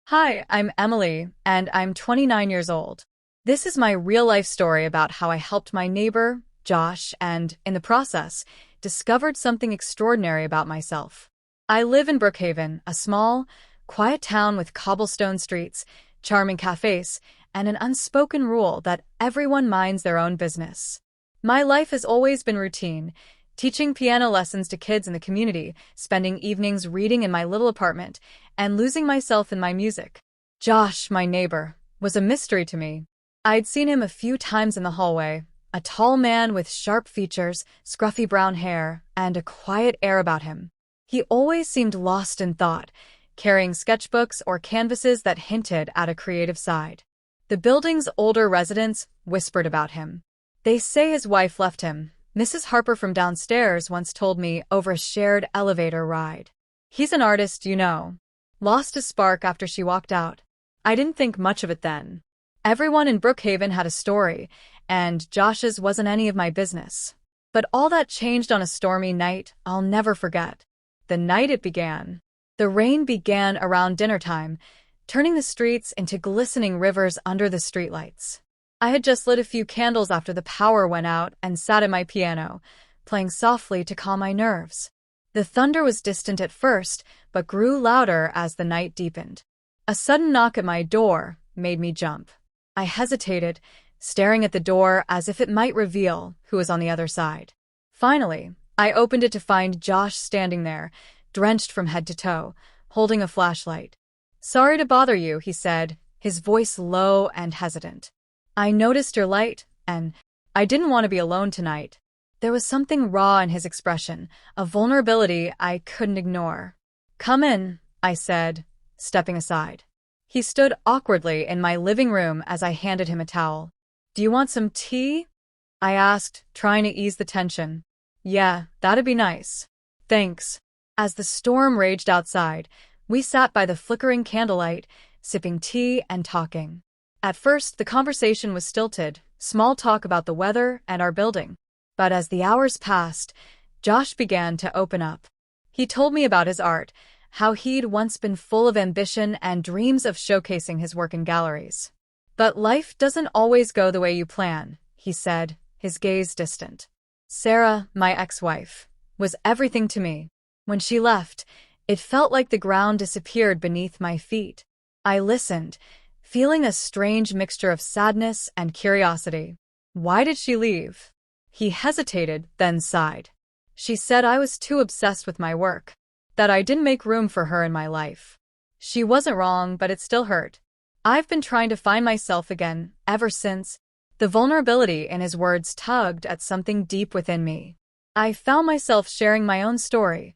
Hi, I'm Emily, and I'm 29 years old. This is my real-life story about how I helped my neighbor, Josh, and, in the process, discovered something extraordinary about myself. I live in Brook Haven, a small, quiet town with cobblestone streets, charming cafes, and an unspoken rule that everyone minds their own business. My life has always been routine, teaching piano lessons to kids in the community, spending evenings reading in my little apartment, and losing myself in my music. Josh, my neighbor, was a mystery to me. I'd seen him a few times in the hallway, a tall man with sharp features, scruffy brown hair, and a quiet air about him. He always seemed lost in thought, carrying sketchbooks or canvases that hinted at a creative side. The building's older residents whispered about him. They say his wife left him. Mrs. Harper from downstairs once told me over a shared elevator ride. He's an artist, you know. Lost his spark after she walked out. I didn't think much of it then. Everyone in Brook Haven had a story, and Josh's wasn't any of my business. But all that changed on a stormy night I'll never forget. The night it began. The rain began around dinner time, turning the streets into glistening rivers under the streetlights. I had just lit a few candles after the power went out and sat at my piano, playing softly to calm my nerves. The thunder was distant at first, but grew louder as the night deepened. A sudden knock at my door made me jump. I hesitated, staring at the door as if it might reveal who was on the other side. Finally, I opened it to find Josh standing there, drenched from head to toe, holding a flashlight. "Sorry to bother you," he said, his voice low and hesitant. "I noticed your light, and I didn't want to be alone tonight." There was something raw in his expression, a vulnerability I couldn't ignore. "Come in," I said, stepping aside. He stood awkwardly in my living room as I handed him a towel. "Do you want some tea?" I asked, trying to ease the tension. "Yeah, that'd be nice. Thanks." As the storm raged outside, we sat by the flickering candlelight, sipping tea and talking. At first, the conversation was stilted, small talk about the weather and our building. But as the hours passed, Josh began to open up. He told me about his art, how he'd once been full of ambition and dreams of showcasing his work in galleries. "But life doesn't always go the way you plan," he said, his gaze distant. "Sarah, my ex-wife, was everything to me. When she left, it felt like the ground disappeared beneath my feet." I listened, feeling a strange mixture of sadness and curiosity. "Why did she leave?" He hesitated, then sighed. "She said I was too obsessed with my work, that I didn't make room for her in my life." She wasn't wrong, but it still hurt. I've been trying to find myself again, ever since. The vulnerability in his words tugged at something deep within me. I found myself sharing my own story,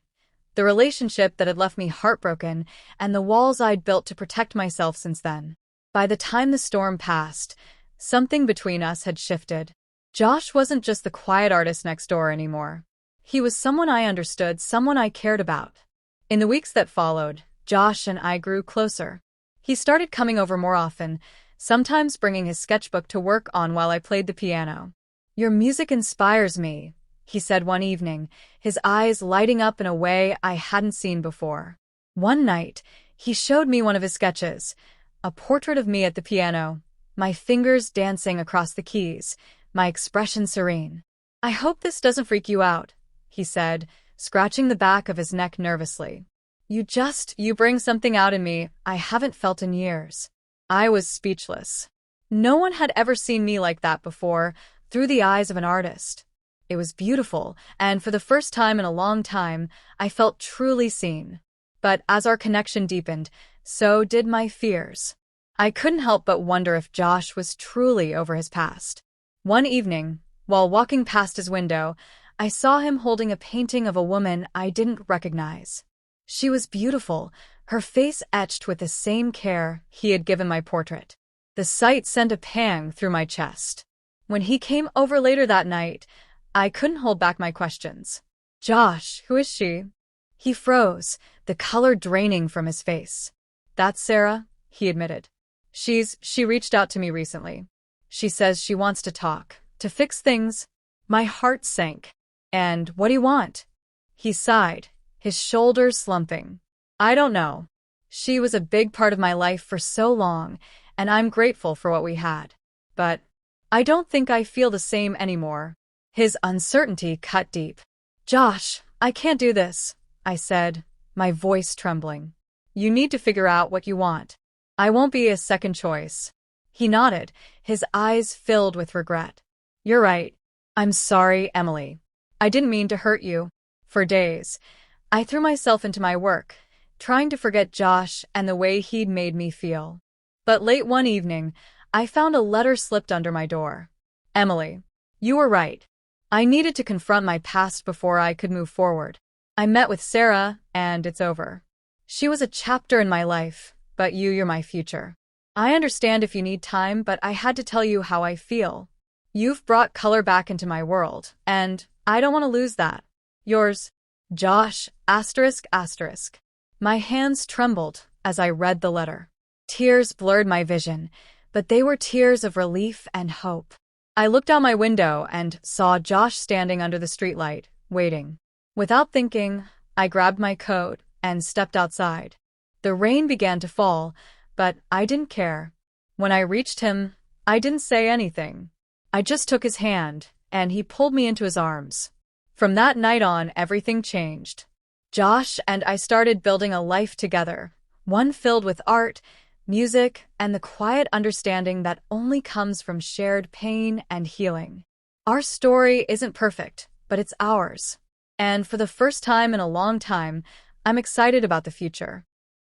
the relationship that had left me heartbroken, and the walls I'd built to protect myself since then. By the time the storm passed, something between us had shifted. Josh wasn't just the quiet artist next door anymore. He was someone I understood, someone I cared about. In the weeks that followed, Josh and I grew closer. He started coming over more often, sometimes bringing his sketchbook to work on while I played the piano. "Your music inspires me," he said one evening, his eyes lighting up in a way I hadn't seen before. One night, he showed me one of his sketches, a portrait of me at the piano, my fingers dancing across the keys, my expression serene. "I hope this doesn't freak you out," he said, scratching the back of his neck nervously. You bring something out in me I haven't felt in years." I was speechless. No one had ever seen me like that before, through the eyes of an artist. It was beautiful, and for the first time in a long time, I felt truly seen. But as our connection deepened, so did my fears. I couldn't help but wonder if Josh was truly over his past. One evening, while walking past his window, I saw him holding a painting of a woman I didn't recognize. She was beautiful, her face etched with the same care he had given my portrait. The sight sent a pang through my chest. When he came over later that night, I couldn't hold back my questions. "Josh, who is she?" He froze, the color draining from his face. "That's Sarah," he admitted. She reached out to me recently. She says she wants to talk, to fix things." My heart sank. "And what do you want?" He sighed, his shoulders slumping. "I don't know. She was a big part of my life for so long, and I'm grateful for what we had. But I don't think I feel the same anymore. His uncertainty cut deep. Josh, I can't do this, I said, my voice trembling. You need to figure out what you want. I won't be a second choice. He nodded, his eyes filled with regret. You're right. I'm sorry, Emily. I didn't mean to hurt you. For days, I threw myself into my work, trying to forget Josh and the way he'd made me feel. But late one evening, I found a letter slipped under my door. Emily, you were right. I needed to confront my past before I could move forward. I met with Sarah, and it's over. She was a chapter in my life, but you're my future. I understand if you need time, but I had to tell you how I feel. You've brought color back into my world, and I don't want to lose that. Yours, Josh, ***. My hands trembled as I read the letter. Tears blurred my vision, but they were tears of relief and hope. I looked out my window and saw Josh standing under the streetlight, waiting. Without thinking, I grabbed my coat and stepped outside. The rain began to fall, but I didn't care. When I reached him, I didn't say anything. I just took his hand, and he pulled me into his arms. From that night on, everything changed. Josh and I started building a life together, one filled with art, music, and the quiet understanding that only comes from shared pain and healing. Our story isn't perfect, but it's ours. And for the first time in a long time, I'm excited about the future.